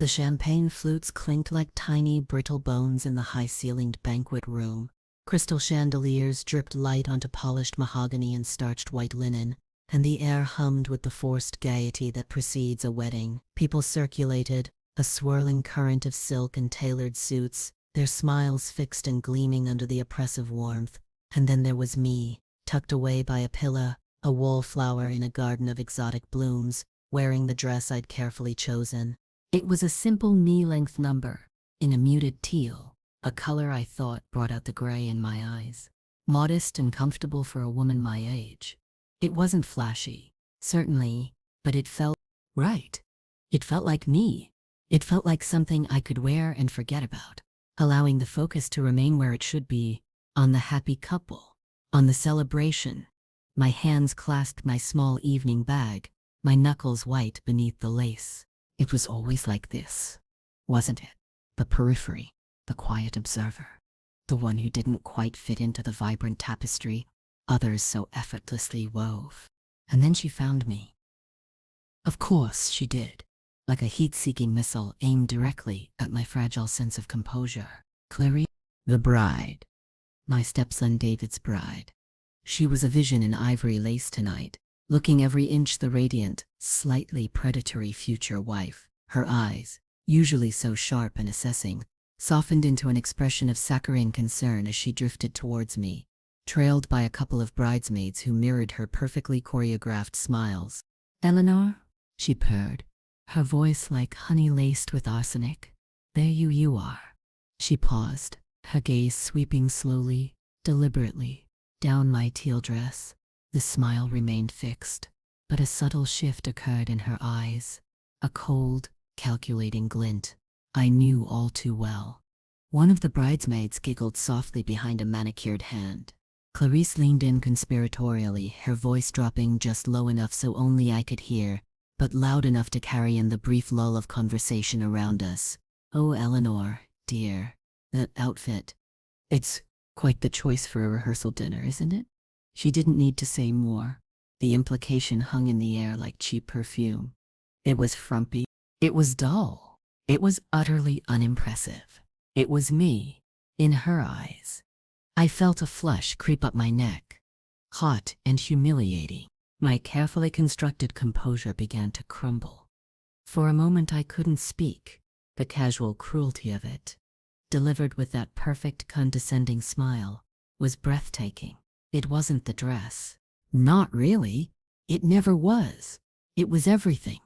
The champagne flutes clinked like tiny, brittle bones in the high-ceilinged banquet room. Crystal chandeliers dripped light onto polished mahogany and starched white linen, and the air hummed with the forced gaiety that precedes a wedding. People circulated, a swirling current of silk and tailored suits, their smiles fixed and gleaming under the oppressive warmth. And then there was me, tucked away by a pillar, a wallflower in a garden of exotic blooms, wearing the dress I'd carefully chosen. It was a simple knee-length number, in a muted teal, a color I thought brought out the gray in my eyes. Modest and comfortable for a woman my age. It wasn't flashy, certainly, but it felt right. It felt like me. It felt like something I could wear and forget about, allowing the focus to remain where it should be, on the happy couple, on the celebration. My hands clasped my small evening bag, my knuckles white beneath the lace. It was always like this, wasn't it? The periphery, the quiet observer, the one who didn't quite fit into the vibrant tapestry others so effortlessly wove. And then she found me. Of course she did, like a heat-seeking missile aimed directly at my fragile sense of composure. Clarice, the bride. My stepson David's bride. She was a vision in ivory lace tonight, looking every inch the radiant, slightly predatory future wife. Her eyes, usually so sharp and assessing, softened into an expression of saccharine concern as she drifted towards me, trailed by a couple of bridesmaids who mirrored her perfectly choreographed smiles. "Eleanor," she purred, her voice like honey laced with arsenic. "There you are." She paused, her gaze sweeping slowly, deliberately, down my teal dress. The smile remained fixed, but a subtle shift occurred in her eyes, a cold, calculating glint I knew all too well. One of the bridesmaids giggled softly behind a manicured hand. Clarice leaned in conspiratorially, her voice dropping just low enough so only I could hear, but loud enough to carry in the brief lull of conversation around us. "Oh, Eleanor, dear, that outfit. It's quite the choice for a rehearsal dinner, isn't it?" She didn't need to say more. The implication hung in the air like cheap perfume. It was frumpy. It was dull. It was utterly unimpressive. It was me, in her eyes. I felt a flush creep up my neck. Hot and humiliating. My carefully constructed composure began to crumble. For a moment I couldn't speak, the casual cruelty of it, delivered with that perfect condescending smile, was breathtaking. It wasn't the dress. Not really. It never was. It was everything.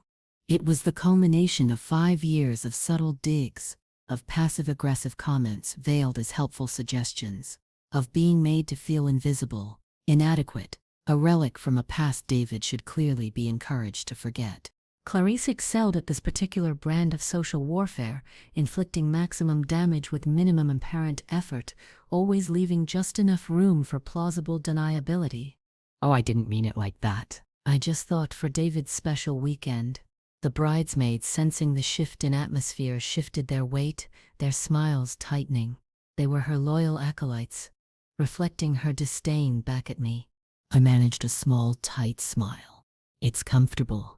It was the culmination of 5 years of subtle digs, of passive-aggressive comments veiled as helpful suggestions, of being made to feel invisible, inadequate, a relic from a past David should clearly be encouraged to forget. Clarice excelled at this particular brand of social warfare, inflicting maximum damage with minimum apparent effort, always leaving just enough room for plausible deniability. "Oh, I didn't mean it like that. I just thought for David's special weekend." The bridesmaids, sensing the shift in atmosphere, shifted their weight, their smiles tightening. They were her loyal acolytes, reflecting her disdain back at me. I managed a small, tight smile. "It's comfortable,"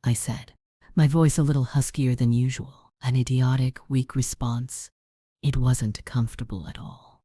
I said, my voice a little huskier than usual, an idiotic, weak response. It wasn't comfortable at all.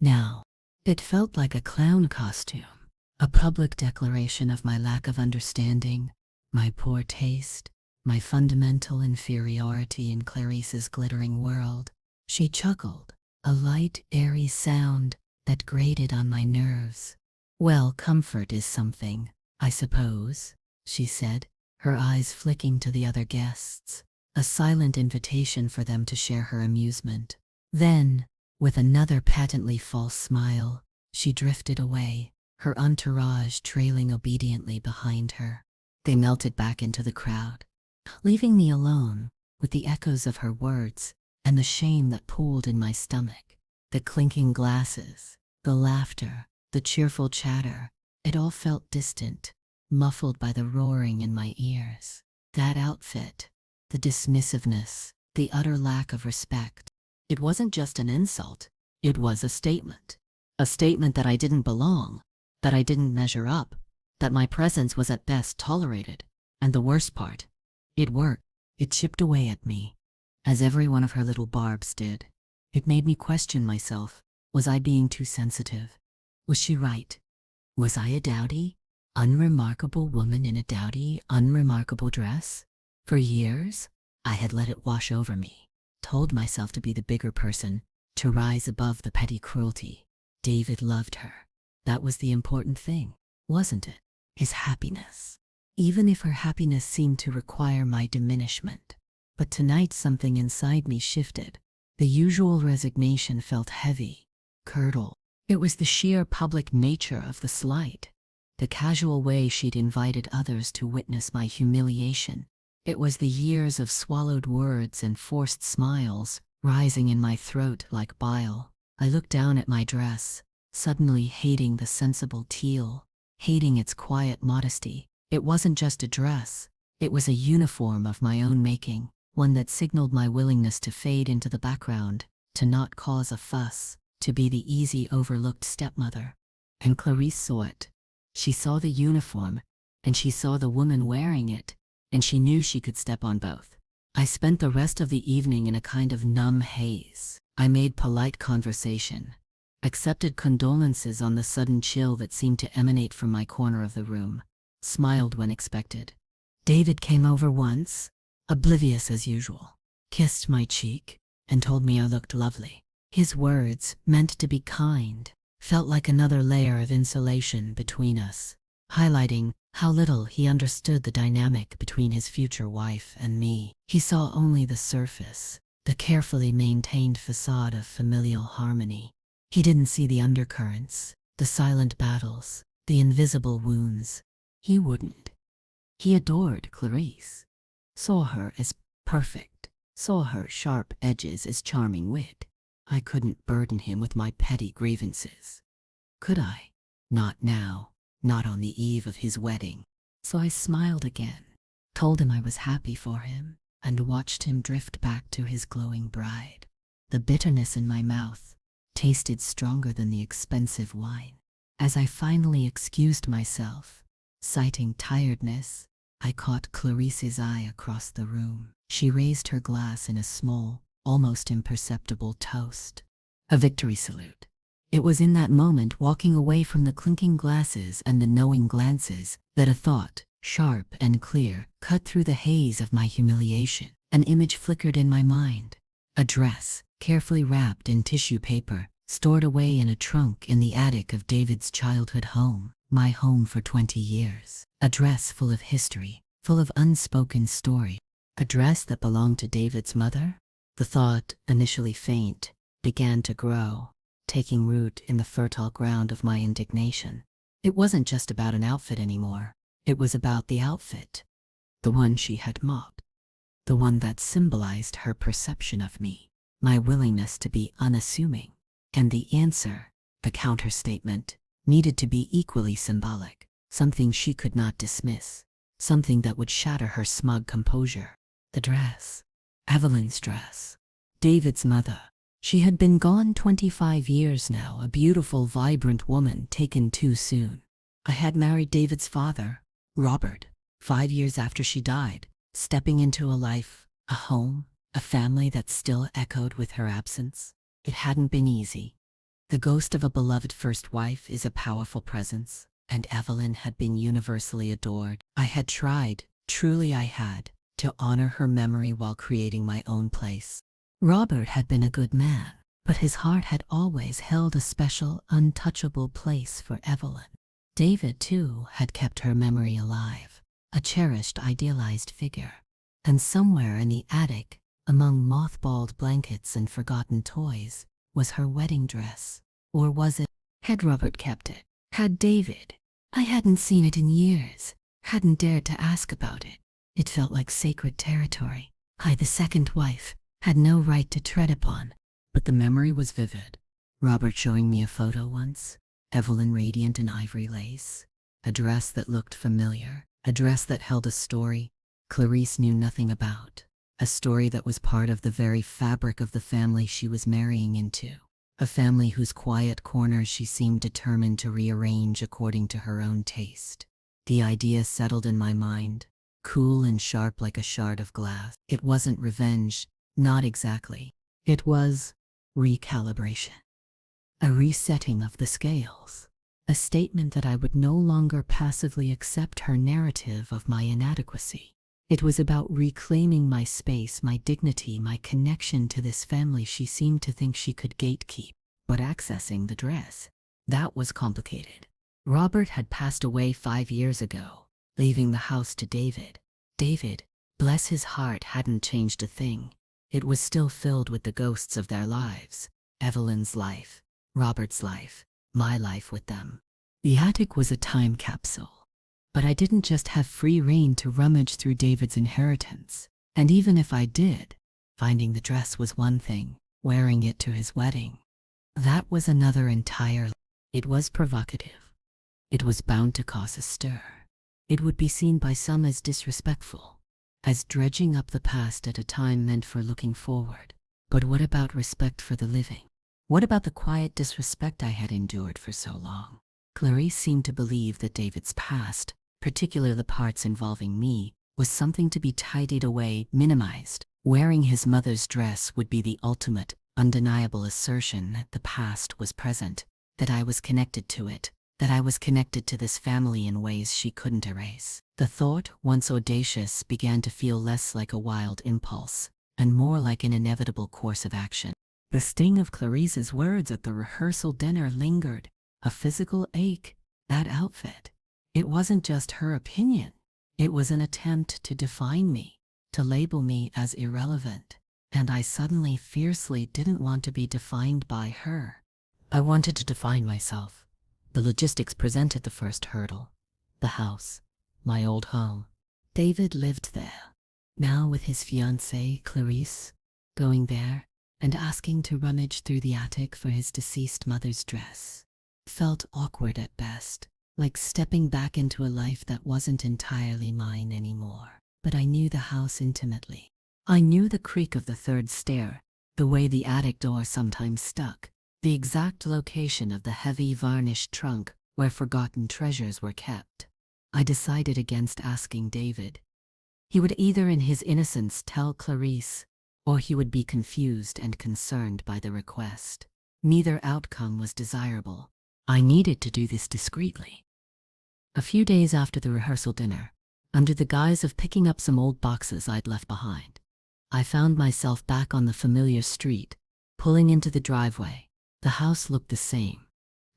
Now, it felt like a clown costume, a public declaration of my lack of understanding, my poor taste, my fundamental inferiority in Clarice's glittering world. She chuckled, a light, airy sound that grated on my nerves. "Well, comfort is something, I suppose," she said, her eyes flicking to the other guests, a silent invitation for them to share her amusement. Then, with another patently false smile, she drifted away, her entourage trailing obediently behind her. They melted back into the crowd, leaving me alone with the echoes of her words and the shame that pooled in my stomach. The clinking glasses, the laughter, the cheerful chatter, it all felt distant, muffled by the roaring in my ears. That outfit, the dismissiveness, the utter lack of respect. It wasn't just an insult, it was a statement. A statement that I didn't belong, that I didn't measure up, that my presence was at best tolerated. And the worst part, it worked. It chipped away at me, as every one of her little barbs did. It made me question myself. Was I being too sensitive? Was she right? Was I a dowdy, unremarkable woman in a dowdy, unremarkable dress? For years, I had let it wash over me, told myself to be the bigger person, to rise above the petty cruelty. David loved her. That was the important thing, wasn't it? His happiness. Even if her happiness seemed to require my diminishment. But tonight something inside me shifted. The usual resignation felt heavy, curdled. It was the sheer public nature of the slight, the casual way she'd invited others to witness my humiliation. It was the years of swallowed words and forced smiles, rising in my throat like bile. I looked down at my dress, suddenly hating the sensible teal, hating its quiet modesty. It wasn't just a dress, it was a uniform of my own making, one that signaled my willingness to fade into the background, to not cause a fuss, to be the easy overlooked stepmother. And Clarice saw it. She saw the uniform, and she saw the woman wearing it, and she knew she could step on both. I spent the rest of the evening in a kind of numb haze. I made polite conversation, accepted condolences on the sudden chill that seemed to emanate from my corner of the room, smiled when expected. David came over once, oblivious as usual, kissed my cheek, and told me I looked lovely. His words, meant to be kind, felt like another layer of insulation between us, highlighting how little he understood the dynamic between his future wife and me. He saw only the surface, the carefully maintained facade of familial harmony. He didn't see the undercurrents, the silent battles, the invisible wounds. He wouldn't. He adored Clarice, saw her as perfect, saw her sharp edges as charming wit. I couldn't burden him with my petty grievances. Could I? Not now, not on the eve of his wedding. So I smiled again, told him I was happy for him, and watched him drift back to his glowing bride. The bitterness in my mouth tasted stronger than the expensive wine. As I finally excused myself, citing tiredness, I caught Clarice's eye across the room. She raised her glass in a small, almost imperceptible toast. A victory salute. It was in that moment, walking away from the clinking glasses and the knowing glances, that a thought, sharp and clear, cut through the haze of my humiliation. An image flickered in my mind. A dress, carefully wrapped in tissue paper, stored away in a trunk in the attic of David's childhood home, my home for 20 years. A dress full of history, full of unspoken story. A dress that belonged to David's mother? The thought, initially faint, began to grow, taking root in the fertile ground of my indignation. It wasn't just about an outfit anymore. It was about the outfit, the one she had mocked, the one that symbolized her perception of me, my willingness to be unassuming. And the answer, the counterstatement, needed to be equally symbolic, something she could not dismiss, something that would shatter her smug composure. The dress. Evelyn's dress. David's mother. She had been gone 25 years now, a beautiful, vibrant woman taken too soon. I had married David's father, Robert, 5 years after she died, stepping into a life, a home, a family that still echoed with her absence. It hadn't been easy. The ghost of a beloved first wife is a powerful presence, and Evelyn had been universally adored. I had tried, truly I had, to honor her memory while creating my own place. Robert had been a good man, but his heart had always held a special, untouchable place for Evelyn. David, too, had kept her memory alive, a cherished, idealized figure. And somewhere in the attic, among mothballed blankets and forgotten toys, was her wedding dress. Or was it? Had Robert kept it? Had David? I hadn't seen it in years, hadn't dared to ask about it. It felt like sacred territory. I, the second wife, had no right to tread upon. But the memory was vivid. Robert showing me a photo once, Evelyn radiant in ivory lace, a dress that looked familiar, a dress that held a story Clarice knew nothing about, a story that was part of the very fabric of the family she was marrying into, a family whose quiet corners she seemed determined to rearrange according to her own taste. The idea settled in my mind, cool and sharp like a shard of glass. It wasn't revenge, Not exactly. It was recalibration. A resetting of the scales. A statement that I would no longer passively accept her narrative of my inadequacy. It was about reclaiming my space, my dignity, my connection to this family she seemed to think she could gatekeep. But accessing the dress, that was complicated. Robert had passed away 5 years ago, leaving the house to David. David, bless his heart, hadn't changed a thing. It was still filled with the ghosts of their lives. Evelyn's life, Robert's life, my life with them. The attic was a time capsule. But I didn't just have free rein to rummage through David's inheritance. And even if I did, finding the dress was one thing, wearing it to his wedding, that was another entirely. It was provocative. It was bound to cause a stir. It would be seen by some as disrespectful, as dredging up the past at a time meant for looking forward. But what about respect for the living? What about the quiet disrespect I had endured for so long? Clarice seemed to believe that David's past, particularly the parts involving me, was something to be tidied away, minimized. Wearing his mother's dress would be the ultimate, undeniable assertion that the past was present, that I was connected to it, that I was connected to this family in ways she couldn't erase. The thought, once audacious, began to feel less like a wild impulse, and more like an inevitable course of action. The sting of Clarice's words at the rehearsal dinner lingered, a physical ache. That outfit. It wasn't just her opinion. It was an attempt to define me, to label me as irrelevant. And I suddenly fiercely didn't want to be defined by her. I wanted to define myself. The logistics presented the first hurdle. The house, my old home. David lived there, now with his fiancée, Clarice. Going there and asking to rummage through the attic for his deceased mother's dress felt awkward at best, like stepping back into a life that wasn't entirely mine anymore. But I knew the house intimately. I knew the creak of the third stair, the way the attic door sometimes stuck, the exact location of the heavy varnished trunk where forgotten treasures were kept. I decided against asking David. He would either in his innocence tell Clarice, or he would be confused and concerned by the request. Neither outcome was desirable. I needed to do this discreetly. A few days after the rehearsal dinner, under the guise of picking up some old boxes I'd left behind, I found myself back on the familiar street, pulling into the driveway. The house looked the same,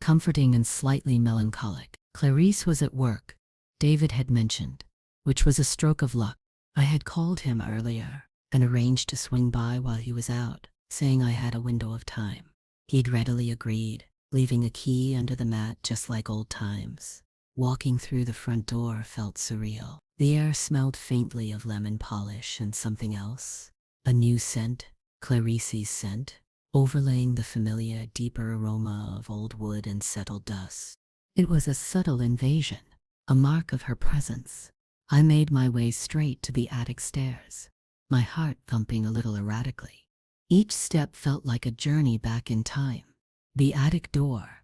comforting and slightly melancholic. Clarice was at work, David had mentioned, which was a stroke of luck. I had called him earlier and arranged to swing by while he was out, saying I had a window of time. He'd readily agreed, leaving a key under the mat just like old times. Walking through the front door felt surreal. The air smelled faintly of lemon polish and something else. A new scent, Clarice's scent, overlaying the familiar, deeper aroma of old wood and settled dust. It was a subtle invasion, a mark of her presence. I made my way straight to the attic stairs, my heart thumping a little erratically. Each step felt like a journey back in time. The attic door,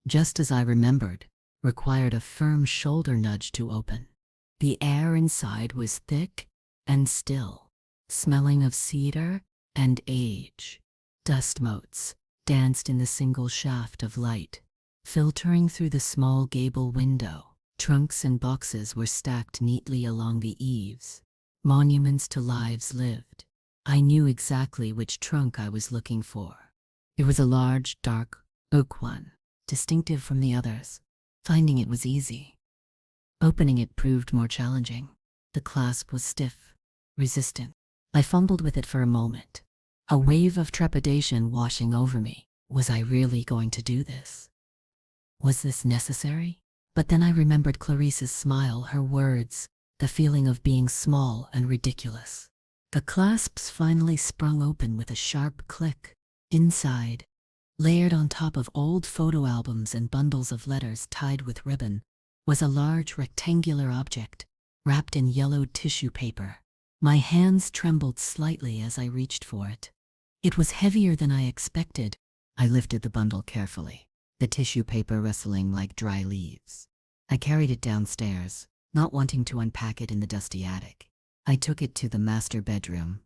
just as I remembered, required a firm shoulder nudge to open. The air inside was thick and still, smelling of cedar and age. Dust motes danced in the single shaft of light, filtering through the small gable window. Trunks and boxes were stacked neatly along the eaves, monuments to lives lived. I knew exactly which trunk I was looking for. It was a large, dark, oak one, distinctive from the others. Finding it was easy. Opening it proved more challenging. The clasp was stiff, resistant. I fumbled with it for a moment, a wave of trepidation washing over me. Was I really going to do this? Was this necessary? But then I remembered Clarice's smile, her words, the feeling of being small and ridiculous. The clasps finally sprung open with a sharp click. Inside, layered on top of old photo albums and bundles of letters tied with ribbon, was a large rectangular object, wrapped in yellowed tissue paper. My hands trembled slightly as I reached for it. It was heavier than I expected. I lifted the bundle carefully, the tissue paper rustling like dry leaves. I carried it downstairs, not wanting to unpack it in the dusty attic. I took it to the master bedroom.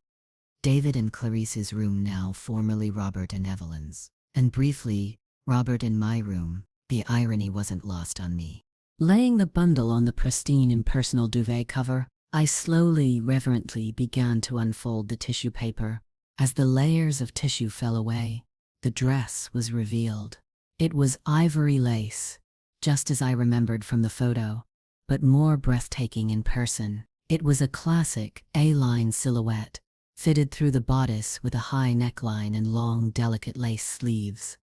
David and Clarice's room now, formerly Robert and Evelyn's. And briefly, Robert in my room. The irony wasn't lost on me. Laying the bundle on the pristine impersonal duvet cover, I slowly, reverently began to unfold the tissue paper. As the layers of tissue fell away, the dress was revealed. It was ivory lace, just as I remembered from the photo, but more breathtaking in person. It was a classic A-line silhouette, fitted through the bodice with a high neckline and long, delicate lace sleeves.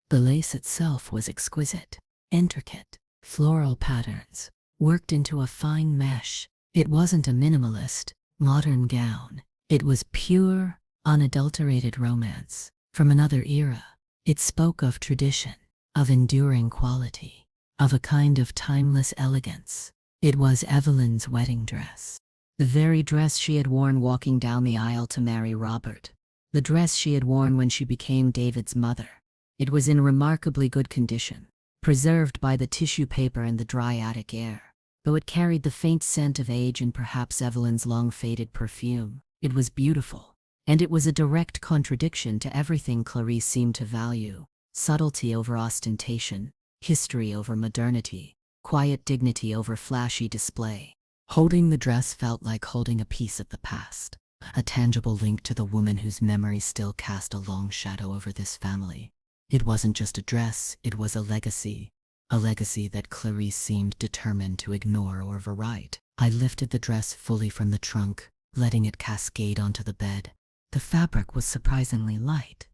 The lace itself was exquisite, intricate, floral patterns, worked into a fine mesh. It wasn't a minimalist, modern gown. It was pure, unadulterated romance from another era. It spoke of tradition, of enduring quality, of a kind of timeless elegance. It was Evelyn's wedding dress. The very dress she had worn walking down the aisle to marry Robert. The dress she had worn when she became David's mother. It was in remarkably good condition, preserved by the tissue paper and the dry attic air. Though it carried the faint scent of age and perhaps Evelyn's long-faded perfume, it was beautiful. And it was a direct contradiction to everything Clarice seemed to value: subtlety over ostentation, history over modernity, quiet dignity over flashy display. Holding the dress felt like holding a piece of the past, a tangible link to the woman whose memory still cast a long shadow over this family. It wasn't just a dress, it was a legacy that Clarice seemed determined to ignore or overwrite. I lifted the dress fully from the trunk, letting it cascade onto the bed. The fabric was surprisingly light.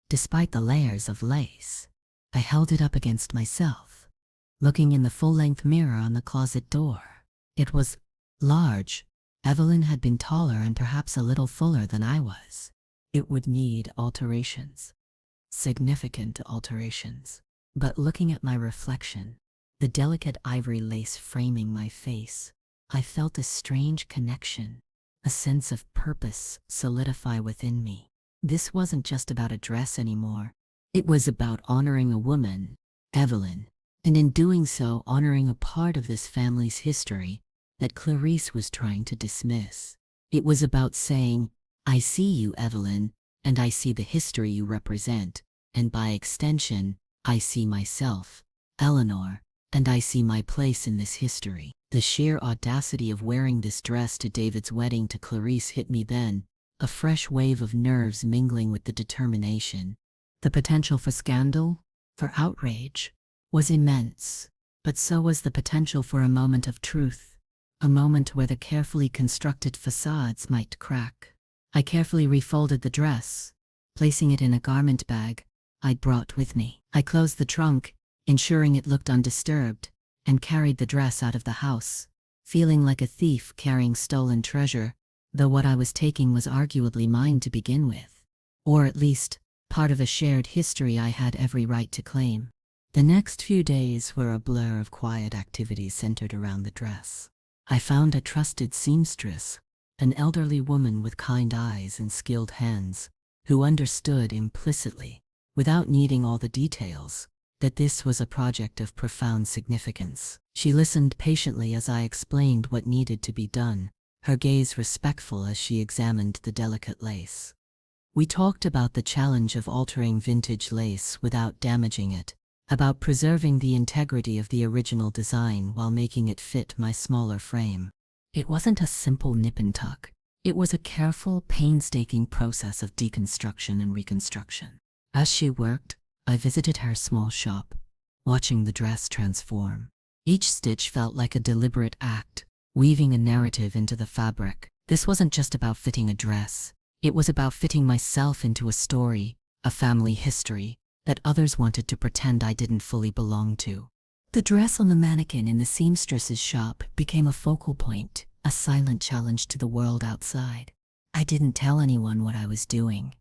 Despite the layers of lace, I held it up against myself, looking in the full-length mirror on the closet door. It was large. Evelyn had been taller and perhaps a little fuller than I was. It would need alterations. Significant alterations. But looking at my reflection, the delicate ivory lace framing my face, I felt a strange connection, a sense of purpose solidify within me. This wasn't just about a dress anymore. It was about honoring a woman, Evelyn, and in doing so honoring a part of this family's history that Clarice was trying to dismiss. It was about saying, I see you, Evelyn, and I see the history you represent, and by extension, I see myself, Eleanor, and I see my place in this history. The sheer audacity of wearing this dress to David's wedding to Clarice hit me then, a fresh wave of nerves mingling with the determination. The potential for scandal, for outrage, was immense, but so was the potential for a moment of truth, a moment where the carefully constructed facades might crack. I carefully refolded the dress, placing it in a garment bag I'd brought with me. I closed the trunk, ensuring it looked undisturbed, and carried the dress out of the house, feeling like a thief carrying stolen treasure, though what I was taking was arguably mine to begin with, or at least part of a shared history I had every right to claim. The next few days were a blur of quiet activities centered around the dress. I found a trusted seamstress, an elderly woman with kind eyes and skilled hands, who understood implicitly, without needing all the details, that this was a project of profound significance. She listened patiently as I explained what needed to be done, her gaze respectful as she examined the delicate lace. We talked about the challenge of altering vintage lace without damaging it, about preserving the integrity of the original design while making it fit my smaller frame. It wasn't a simple nip and tuck. It was a careful, painstaking process of deconstruction and reconstruction. As she worked, I visited her small shop, watching the dress transform. Each stitch felt like a deliberate act, weaving a narrative into the fabric. This wasn't just about fitting a dress. It was about fitting myself into a story, a family history, that others wanted to pretend I didn't fully belong to. The dress on the mannequin in the seamstress's shop became a focal point, a silent challenge to the world outside. I didn't tell anyone what I was doing.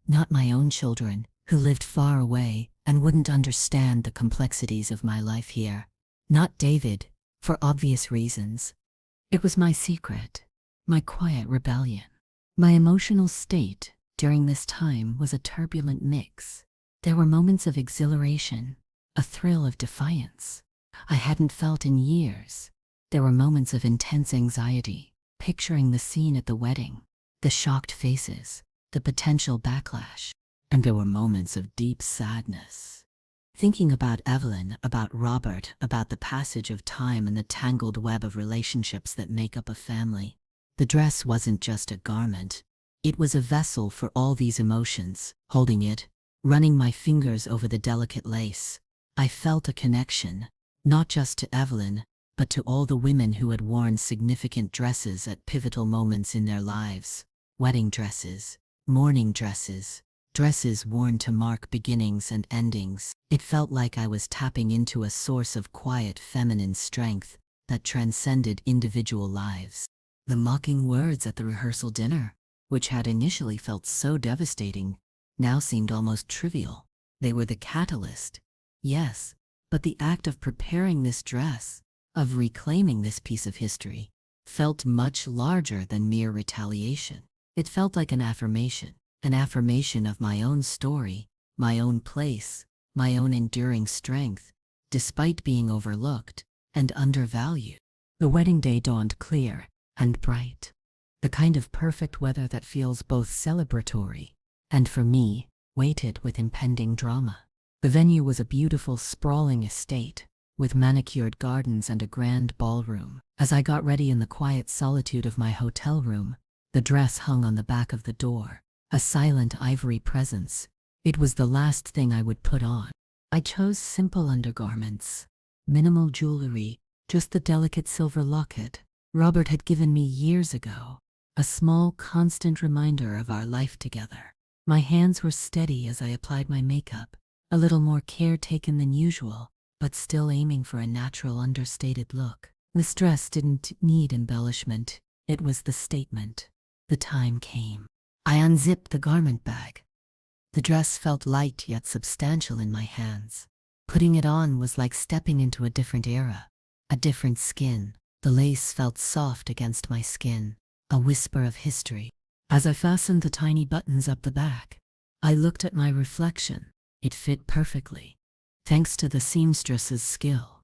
Not my own children, who lived far away and wouldn't understand the complexities of my life here. Not David, for obvious reasons. It was my secret, my quiet rebellion. My emotional state during this time was a turbulent mix. There were moments of exhilaration, a thrill of defiance I hadn't felt in years. There were moments of intense anxiety, picturing the scene at the wedding, The shocked faces, the potential backlash, and there were moments of deep sadness. Thinking about Evelyn, about Robert, about the passage of time and the tangled web of relationships that make up a family. The dress wasn't just a garment. It was a vessel for all these emotions. Holding it, running my fingers over the delicate lace, I felt a connection, not just to Evelyn, but to all the women who had worn significant dresses at pivotal moments in their lives. Wedding dresses, mourning dresses, dresses worn to mark beginnings and endings. It felt like I was tapping into a source of quiet feminine strength that transcended individual lives. The mocking words at the rehearsal dinner, which had initially felt so devastating, now seemed almost trivial. They were the catalyst, yes, but the act of preparing this dress, of reclaiming this piece of history, felt much larger than mere retaliation. It felt like an affirmation of my own story, my own place, my own enduring strength, despite being overlooked and undervalued. The wedding day dawned clear and bright, the kind of perfect weather that feels both celebratory and, for me, weighted with impending drama. The venue was a beautiful, sprawling estate, with manicured gardens and a grand ballroom. As I got ready in the quiet solitude of my hotel room, the dress hung on the back of the door, a silent ivory presence. It was the last thing I would put on. I chose simple undergarments, minimal jewelry, just the delicate silver locket Robert had given me years ago, a small, constant reminder of our life together. My hands were steady as I applied my makeup, a little more care taken than usual, but still aiming for a natural, understated look. This dress didn't need embellishment. It was the statement. The time came. I unzipped the garment bag. The dress felt light yet substantial in my hands. Putting it on was like stepping into a different era, a different skin. The lace felt soft against my skin, a whisper of history. As I fastened the tiny buttons up the back, I looked at my reflection. It fit perfectly, thanks to the seamstress's skill.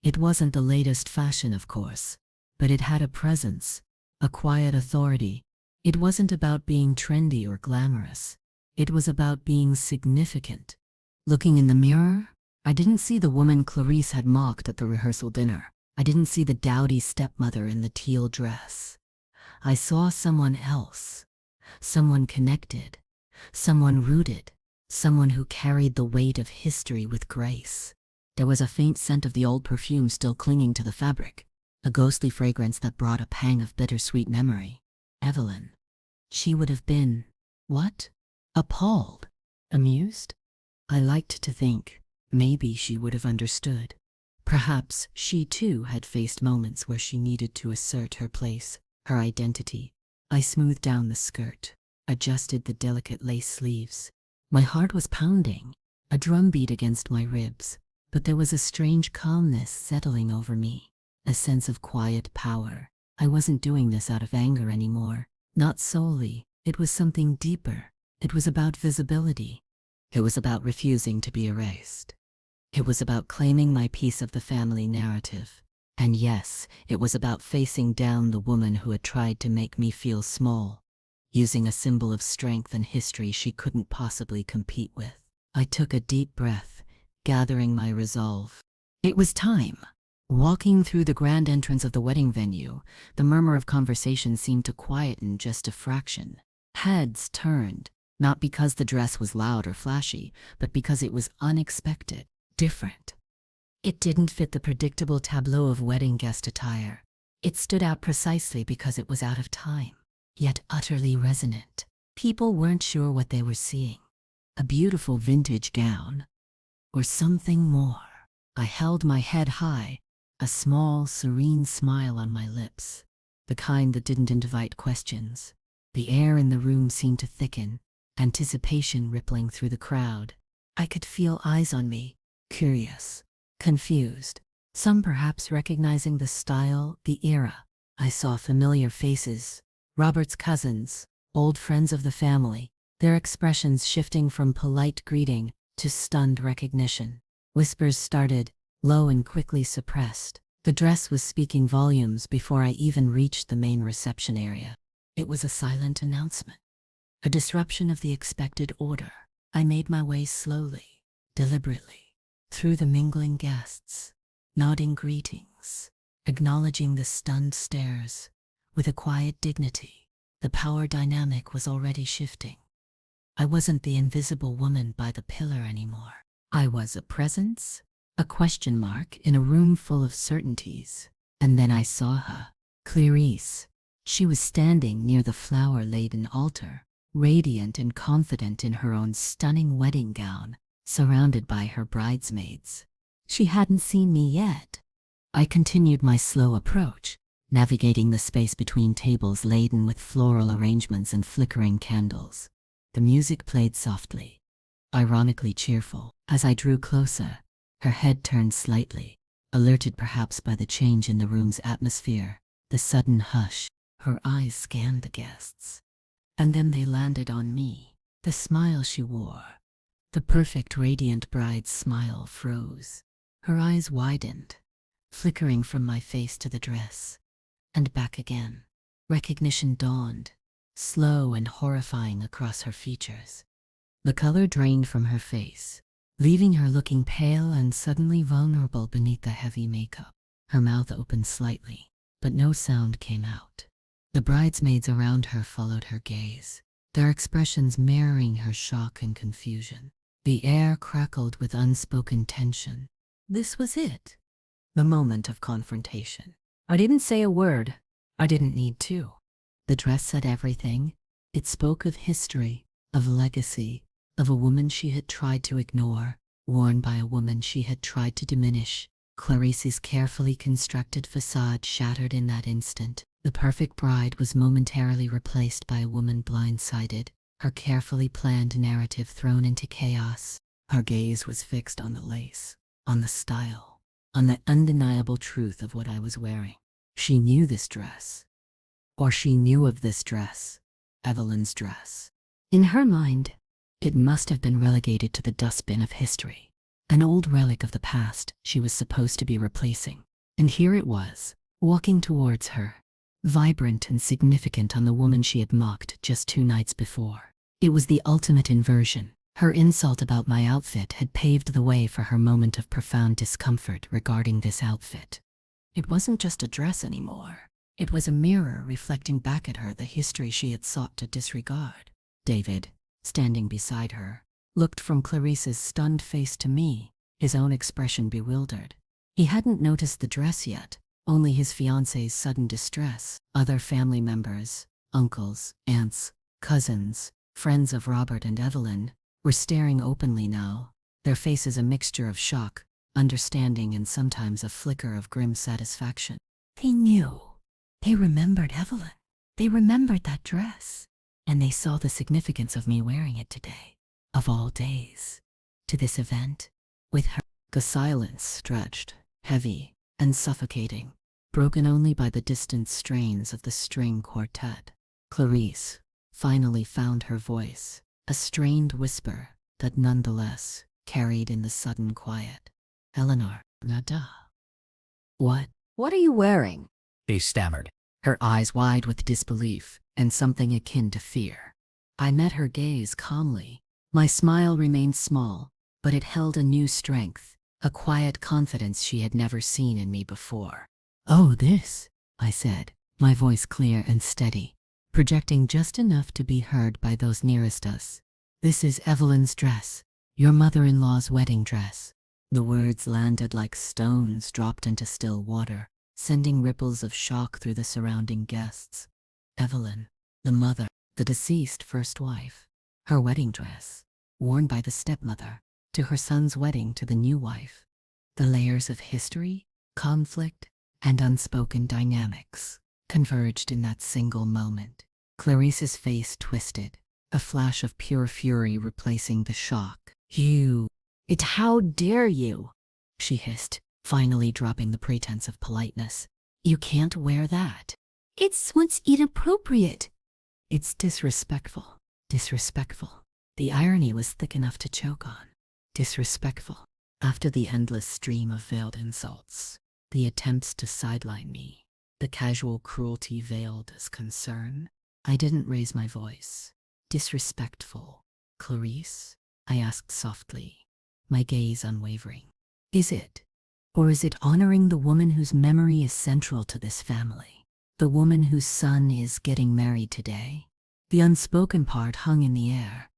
It wasn't the latest fashion, of course, but it had a presence, a quiet authority. It wasn't about being trendy or glamorous. It was about being significant. Looking in the mirror, I didn't see the woman Clarice had mocked at the rehearsal dinner. I didn't see the dowdy stepmother in the teal dress. I saw someone else, someone connected, someone rooted, someone who carried the weight of history with grace. There was a faint scent of the old perfume still clinging to the fabric, a ghostly fragrance that brought a pang of bittersweet memory. Evelyn. She would have been, what? Appalled? Amused? I liked to think maybe she would have understood. Perhaps she too had faced moments where she needed to assert her place, her identity. I smoothed down the skirt, adjusted the delicate lace sleeves. My heart was pounding, a drumbeat against my ribs, but there was a strange calmness settling over me, a sense of quiet power. I wasn't doing this out of anger anymore, not solely. It was something deeper. It was about visibility. It was about refusing to be erased. It was about claiming my piece of the family narrative. And yes, it was about facing down the woman who had tried to make me feel small, using a symbol of strength and history she couldn't possibly compete with. I took a deep breath, gathering my resolve. It was time. Walking through the grand entrance of the wedding venue, the murmur of conversation seemed to quieten just a fraction. Heads turned, not because the dress was loud or flashy, but because it was unexpected, different. It didn't fit the predictable tableau of wedding guest attire. It stood out precisely because it was out of time, yet utterly resonant. People weren't sure what they were seeing. A beautiful vintage gown, or something more. I held my head high, a small, serene smile on my lips, the kind that didn't invite questions. The air in the room seemed to thicken, anticipation rippling through the crowd. I could feel eyes on me, curious, confused, some perhaps recognizing the style, the era. I saw familiar faces, Robert's cousins, old friends of the family, their expressions shifting from polite greeting to stunned recognition. Whispers started, low and quickly suppressed. The dress was speaking volumes before I even reached the main reception area. It was a silent announcement, a disruption of the expected order. I made my way slowly, deliberately, through the mingling guests, nodding greetings, acknowledging the stunned stares, with a quiet dignity. The power dynamic was already shifting. I wasn't the invisible woman by the pillar anymore. I was a presence, a question mark in a room full of certainties. And then I saw her, Clarice. She was standing near the flower-laden altar, radiant and confident in her own stunning wedding gown, surrounded by her bridesmaids. She hadn't seen me yet. I continued my slow approach, navigating the space between tables laden with floral arrangements and flickering candles. The music played softly, ironically cheerful. As I drew closer, her head turned slightly, alerted perhaps by the change in the room's atmosphere, the sudden hush. Her eyes scanned the guests, and then they landed on me. The smile she wore, the perfect radiant bride's smile, froze. Her eyes widened, flickering from my face to the dress, and back again. Recognition dawned, slow and horrifying across her features. The color drained from her face, leaving her looking pale and suddenly vulnerable beneath the heavy makeup. Her mouth opened slightly, but no sound came out. The bridesmaids around her followed her gaze, their expressions mirroring her shock and confusion. The air crackled with unspoken tension. This was it, the moment of confrontation. I didn't say a word. I didn't need to. The dress said everything. It spoke of history, of legacy, of a woman she had tried to ignore, worn by a woman she had tried to diminish. Clarice's carefully constructed facade shattered in that instant. The perfect bride was momentarily replaced by a woman blindsided, her carefully planned narrative thrown into chaos. Her gaze was fixed on the lace, on the style, on the undeniable truth of what I was wearing. She knew this dress, or she knew of this dress, Evelyn's dress. In her mind, it must have been relegated to the dustbin of history, an old relic of the past she was supposed to be replacing. And here it was, walking towards her, vibrant and significant on the woman she had mocked just 2 nights before. It was the ultimate inversion. Her insult about my outfit had paved the way for her moment of profound discomfort regarding this outfit. It wasn't just a dress anymore. It was a mirror reflecting back at her the history she had sought to disregard. David, standing beside her, looked from Clarice's stunned face to me, his own expression bewildered. He hadn't noticed the dress yet, only his fiancée's sudden distress. Other family members, uncles, aunts, cousins, friends of Robert and Evelyn, were staring openly now, their faces a mixture of shock, understanding, and sometimes a flicker of grim satisfaction. They knew. They remembered Evelyn. They remembered that dress. And they saw the significance of me wearing it today, of all days, to this event, with her. The silence stretched, heavy and suffocating, broken only by the distant strains of the string quartet. Clarice finally found her voice, a strained whisper that nonetheless carried in the sudden quiet. Eleanor, nada. What are you wearing? They stammered. Her eyes wide with disbelief and something akin to fear. I met her gaze calmly. My smile remained small, but it held a new strength, a quiet confidence she had never seen in me before. Oh, this, I said, my voice clear and steady, projecting just enough to be heard by those nearest us. This is Evelyn's dress, your mother-in-law's wedding dress. The words landed like stones dropped into still water, sending ripples of shock through the surrounding guests. Evelyn, the mother, the deceased first wife, her wedding dress, worn by the stepmother, to her son's wedding to the new wife. The layers of history, conflict, and unspoken dynamics converged in that single moment. Clarice's face twisted, a flash of pure fury replacing the shock. How dare you? She hissed, finally dropping the pretense of politeness. You can't wear that. It's what's inappropriate. It's disrespectful. Disrespectful. The irony was thick enough to choke on. Disrespectful. After the endless stream of veiled insults, the attempts to sideline me, the casual cruelty veiled as concern, I didn't raise my voice. Disrespectful. Clarice? I asked softly, my gaze unwavering. Is it? Or is it honoring the woman whose memory is central to this family? The woman whose son is getting married today? The unspoken part hung in the air.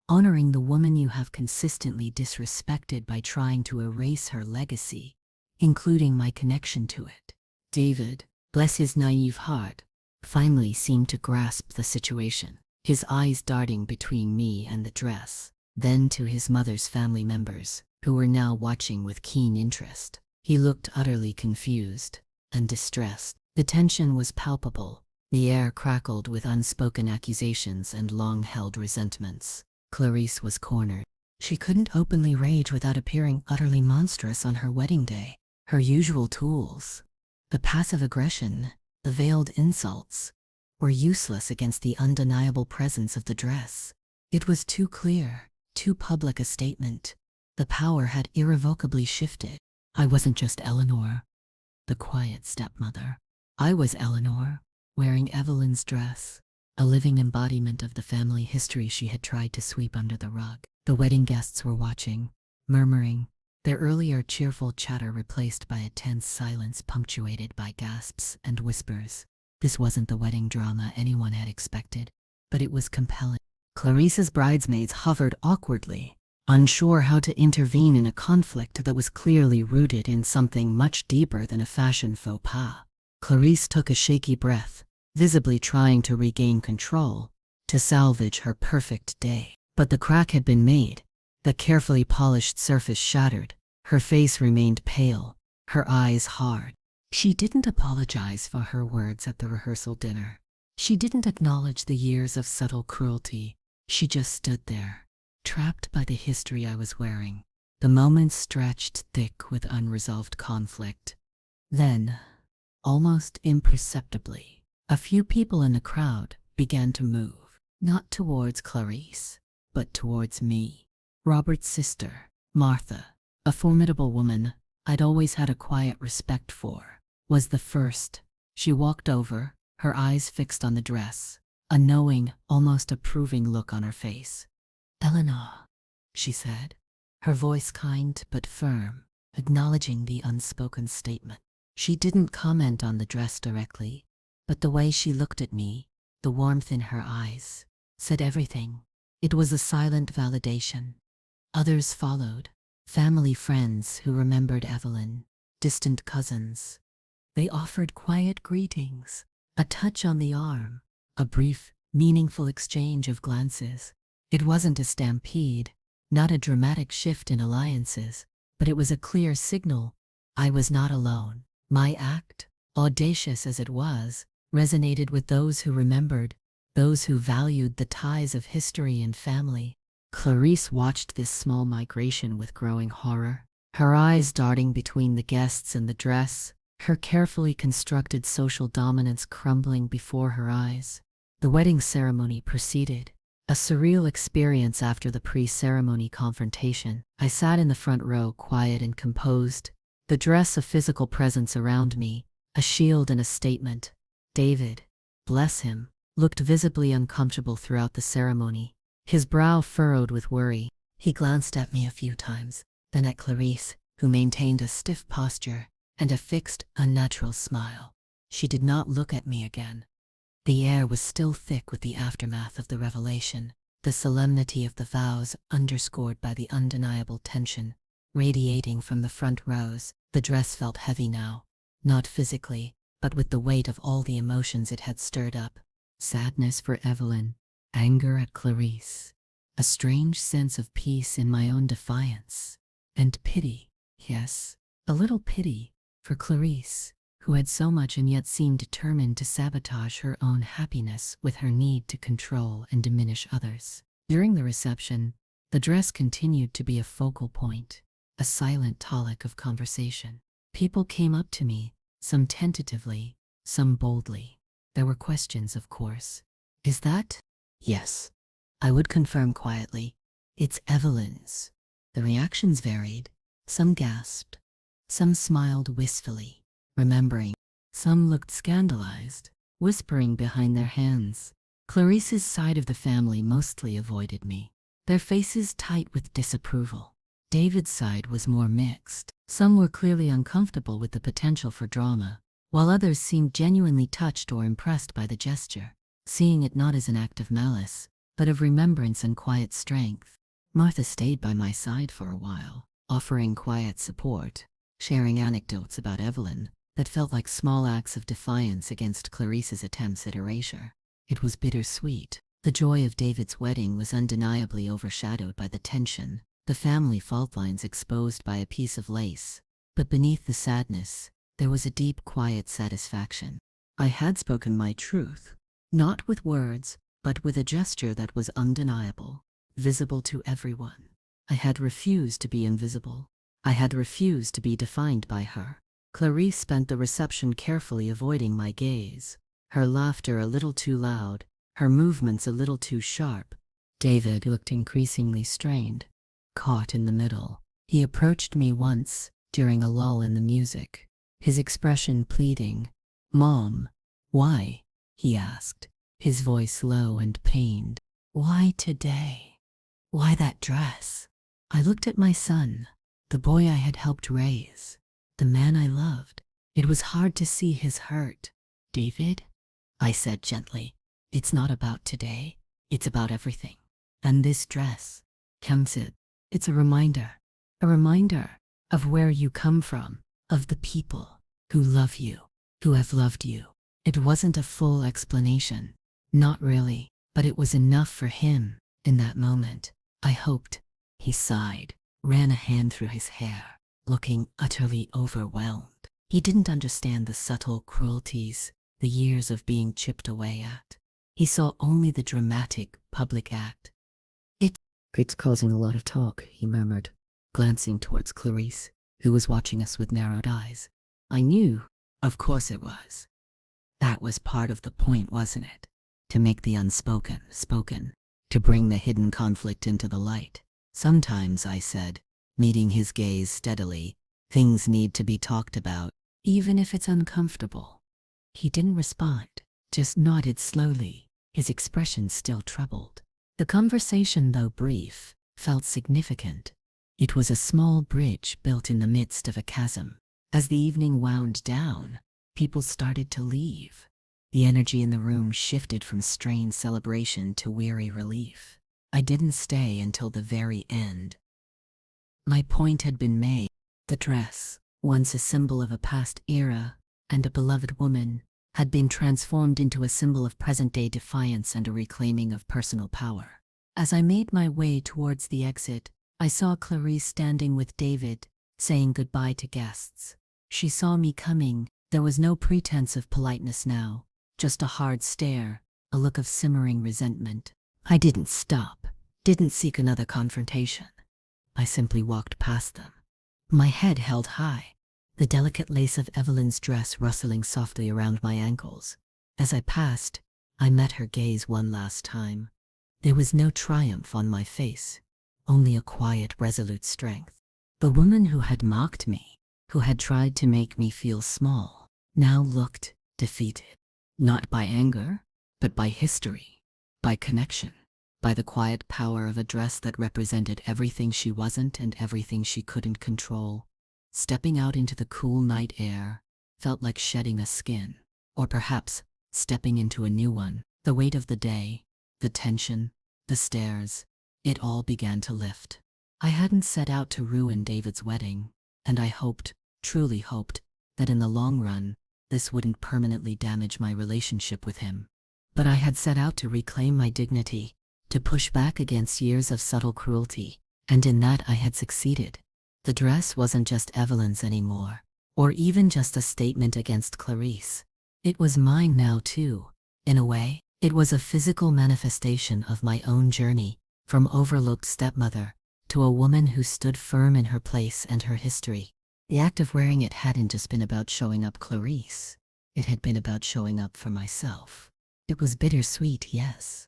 Honoring the woman you have consistently disrespected by trying to erase her legacy, including my connection to it. David, bless his naive heart, finally seemed to grasp the situation, his eyes darting between me and the dress, then to his mother's family members, who were now watching with keen interest. He looked utterly confused and distressed. The tension was palpable. The air crackled with unspoken accusations and long-held resentments. Clarice was cornered. She couldn't openly rage without appearing utterly monstrous on her wedding day. Her usual tools, the passive aggression, the veiled insults, were useless against the undeniable presence of the dress. It was too clear, too public a statement. The power had irrevocably shifted. I wasn't just Eleanor, the quiet stepmother. I was Eleanor, wearing Evelyn's dress, a living embodiment of the family history she had tried to sweep under the rug. The wedding guests were watching, murmuring, their earlier cheerful chatter replaced by a tense silence punctuated by gasps and whispers. This wasn't the wedding drama anyone had expected, but it was compelling. Clarice's bridesmaids hovered awkwardly, unsure how to intervene in a conflict that was clearly rooted in something much deeper than a fashion faux pas. Clarice took a shaky breath, visibly trying to regain control, to salvage her perfect day. But the crack had been made, the carefully polished surface shattered. Her face remained pale, her eyes hard. She didn't apologize for her words at the rehearsal dinner. She didn't acknowledge the years of subtle cruelty. She just stood there, trapped by the history I was wearing. The moments stretched thick with unresolved conflict. Then, almost imperceptibly, a few people in the crowd began to move, not towards Clarice, but towards me. Robert's sister, Martha, a formidable woman I'd always had a quiet respect for, was the first. She walked over, her eyes fixed on the dress, a knowing, almost approving look on her face. "Eleanor," she said, her voice kind but firm, acknowledging the unspoken statement. She didn't comment on the dress directly, but the way she looked at me, the warmth in her eyes, said everything. It was a silent validation. Others followed, family friends who remembered Evelyn, distant cousins. They offered quiet greetings, a touch on the arm, a brief, meaningful exchange of glances. It wasn't a stampede, not a dramatic shift in alliances, but it was a clear signal. I was not alone. My act, audacious as it was, resonated with those who remembered, those who valued the ties of history and family. Clarice watched this small migration with growing horror, her eyes darting between the guests and the dress, her carefully constructed social dominance crumbling before her eyes. The wedding ceremony proceeded, a surreal experience after the pre-ceremony confrontation. I sat in the front row, quiet and composed, the dress a physical presence around me, a shield and a statement. David, bless him, looked visibly uncomfortable throughout the ceremony, his brow furrowed with worry. He glanced at me a few times, then at Clarice, who maintained a stiff posture and a fixed, unnatural smile. She did not look at me again. The air was still thick with the aftermath of the revelation, the solemnity of the vows underscored by the undeniable tension radiating from the front rows. The dress felt heavy now, not physically, but with the weight of all the emotions it had stirred up. Sadness for Evelyn, anger at Clarice, a strange sense of peace in my own defiance, and pity, yes, a little pity, for Clarice, who had so much and yet seemed determined to sabotage her own happiness with her need to control and diminish others. During the reception, the dress continued to be a focal point, a silent tonic of conversation. People came up to me, some tentatively, some boldly. There were questions, of course. "Is that?" "Yes," I would confirm quietly. "It's Evelyn's." The reactions varied. Some gasped. Some smiled wistfully, remembering. Some looked scandalized, whispering behind their hands. Clarice's side of the family mostly avoided me, their faces tight with disapproval. David's side was more mixed. Some were clearly uncomfortable with the potential for drama, while others seemed genuinely touched or impressed by the gesture, seeing it not as an act of malice, but of remembrance and quiet strength. Martha stayed by my side for a while, offering quiet support, sharing anecdotes about Evelyn that felt like small acts of defiance against Clarice's attempts at erasure. It was bittersweet. The joy of David's wedding was undeniably overshadowed by the tension, the family fault lines exposed by a piece of lace. But beneath the sadness, there was a deep, quiet satisfaction. I had spoken my truth, not with words, but with a gesture that was undeniable, visible to everyone. I had refused to be invisible. I had refused to be defined by her. Clarice spent the reception carefully avoiding my gaze, her laughter a little too loud, her movements a little too sharp. David looked increasingly strained, caught in the middle. He approached me once, during a lull in the music, his expression pleading. "Mom, why?" he asked, his voice low and pained. "Why today? Why that dress?" I looked at my son, the boy I had helped raise, the man I loved. It was hard to see his hurt. "David," I said gently, "it's not about today, it's about everything. And this dress, Kemsid, it's a reminder of where you come from, of the people who love you, who have loved you." It wasn't a full explanation, not really, but it was enough for him in that moment. I hoped. He sighed, ran a hand through his hair, looking utterly overwhelmed. He didn't understand the subtle cruelties, the years of being chipped away at. He saw only the dramatic, public act. It's causing a lot of talk," he murmured, glancing towards Clarice, who was watching us with narrowed eyes. I knew. Of course it was. That was part of the point, wasn't it? To make the unspoken spoken, to bring the hidden conflict into the light. "Sometimes," I said, meeting his gaze steadily, "things need to be talked about, even if it's uncomfortable." He didn't respond, just nodded slowly, his expression still troubled. The conversation, though brief, felt significant. It was a small bridge built in the midst of a chasm. As the evening wound down, people started to leave. The energy in the room shifted from strained celebration to weary relief. I didn't stay until the very end. My point had been made. The dress, once a symbol of a past era and a beloved woman, had been transformed into a symbol of present-day defiance and a reclaiming of personal power. As I made my way towards the exit, I saw Clarice standing with David, saying goodbye to guests. She saw me coming. There was no pretense of politeness now, just a hard stare, a look of simmering resentment. I didn't stop, didn't seek another confrontation. I simply walked past them, my head held high, the delicate lace of Evelyn's dress rustling softly around my ankles. As I passed, I met her gaze one last time. There was no triumph on my face, only a quiet, resolute strength. The woman who had mocked me, who had tried to make me feel small, now looked defeated. Not by anger, but by history, by connection, by the quiet power of a dress that represented everything she wasn't and everything she couldn't control. Stepping out into the cool night air felt like shedding a skin, or perhaps stepping into a new one. The weight of the day, the tension, the stares, it all began to lift. I hadn't set out to ruin David's wedding, and I hoped, truly hoped, that in the long run, this wouldn't permanently damage my relationship with him. But I had set out to reclaim my dignity, to push back against years of subtle cruelty, and in that I had succeeded. The dress wasn't just Evelyn's anymore, or even just a statement against Clarice. It was mine now too. In a way, it was a physical manifestation of my own journey, from overlooked stepmother to a woman who stood firm in her place and her history. The act of wearing it hadn't just been about showing up Clarice. It had been about showing up for myself. It was bittersweet, yes.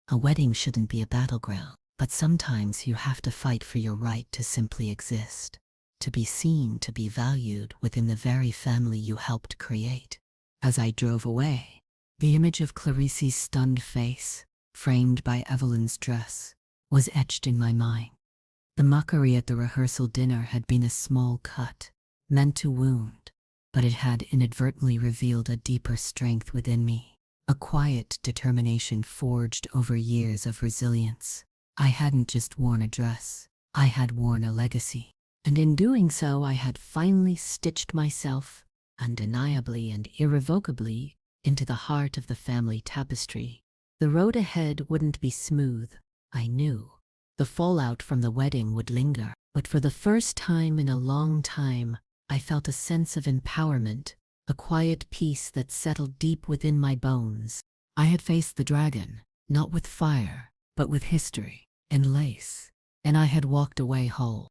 A wedding shouldn't be a battleground, but sometimes you have to fight for your right to simply exist, to be seen, to be valued within the very family you helped create. As I drove away, The image of Clarice's stunned face, framed by Evelyn's dress, was etched in my mind. The mockery at the rehearsal dinner had been a small cut, meant to wound, but it had inadvertently revealed a deeper strength within me, a quiet determination forged over years of resilience. I hadn't just worn a dress, I had worn a legacy, and in doing so I had finally stitched myself, undeniably and irrevocably, into the heart of the family tapestry. The road ahead wouldn't be smooth, I knew. The fallout from the wedding would linger, but for the first time in a long time, I felt a sense of empowerment, a quiet peace that settled deep within my bones. I had faced the dragon, not with fire, but with history and lace, and I had walked away whole.